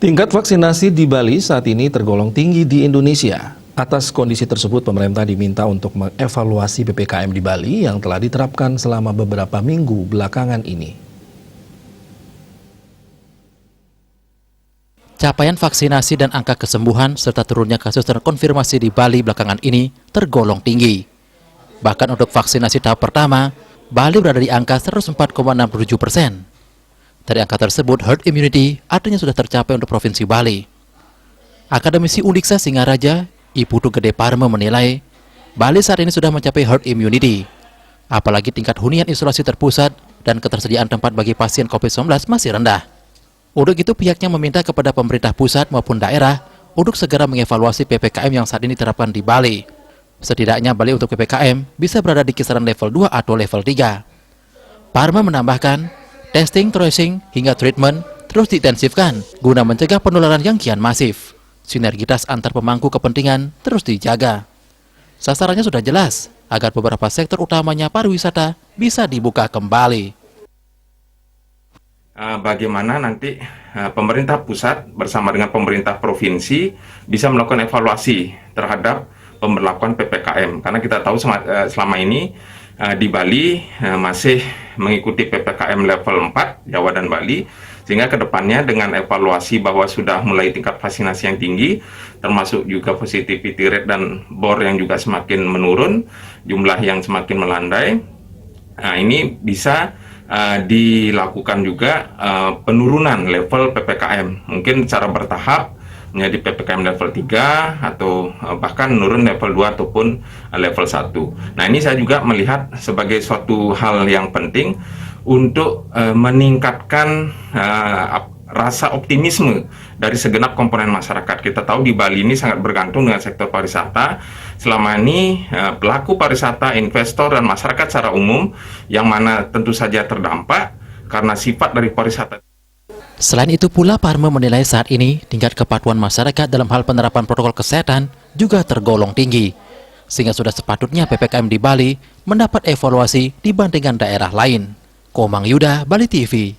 Tingkat vaksinasi di Bali saat ini tergolong tinggi di Indonesia. Atas kondisi tersebut, pemerintah diminta untuk mengevaluasi PPKM di Bali yang telah diterapkan selama beberapa minggu belakangan ini. Capaian vaksinasi dan angka kesembuhan serta turunnya kasus terkonfirmasi di Bali belakangan ini tergolong tinggi. Bahkan untuk vaksinasi tahap pertama, Bali berada di angka 104,67%. Dari angka tersebut, herd immunity artinya sudah tercapai untuk Provinsi Bali. Akademisi Uniksa Singaraja, Iputu Gede Parme menilai, Bali saat ini sudah mencapai herd immunity. Apalagi tingkat hunian isolasi terpusat dan ketersediaan tempat bagi pasien COVID-19 masih rendah. Untuk itu pihaknya meminta kepada pemerintah pusat maupun daerah untuk segera mengevaluasi PPKM yang saat ini diterapkan di Bali. Setidaknya Bali untuk PPKM bisa berada di kisaran level 2 atau level 3. Parme menambahkan, testing, tracing, hingga treatment terus diintensifkan guna mencegah penularan yang kian masif. Sinergitas antar pemangku kepentingan terus dijaga. Sasarannya sudah jelas agar beberapa sektor utamanya pariwisata bisa dibuka kembali. Bagaimana nanti pemerintah pusat bersama dengan pemerintah provinsi bisa melakukan evaluasi terhadap pemberlakuan PPKM. Karena kita tahu selama ini di Bali masih mengikuti PPKM level 4, Jawa dan Bali, sehingga kedepannya dengan evaluasi bahwa sudah mulai tingkat vaksinasi yang tinggi, termasuk juga positivity rate dan BOR yang juga semakin menurun, jumlah yang semakin melandai, ini bisa dilakukan juga penurunan level PPKM, mungkin secara bertahap menjadi PPKM level 3 atau bahkan menurun level 2 ataupun level 1. Nah, ini saya juga melihat sebagai suatu hal yang penting untuk meningkatkan rasa optimisme dari segenap komponen masyarakat. Kita tahu di Bali ini sangat bergantung dengan sektor pariwisata. Selama ini pelaku pariwisata, investor, dan masyarakat secara umum yang mana tentu saja terdampak karena sifat dari pariwisata. Selain itu pula, Parme menilai saat ini tingkat kepatuhan masyarakat dalam hal penerapan protokol kesehatan juga tergolong tinggi, sehingga sudah sepatutnya PPKM di Bali mendapat evaluasi dibandingkan daerah lain. Komang Yuda, Bali TV.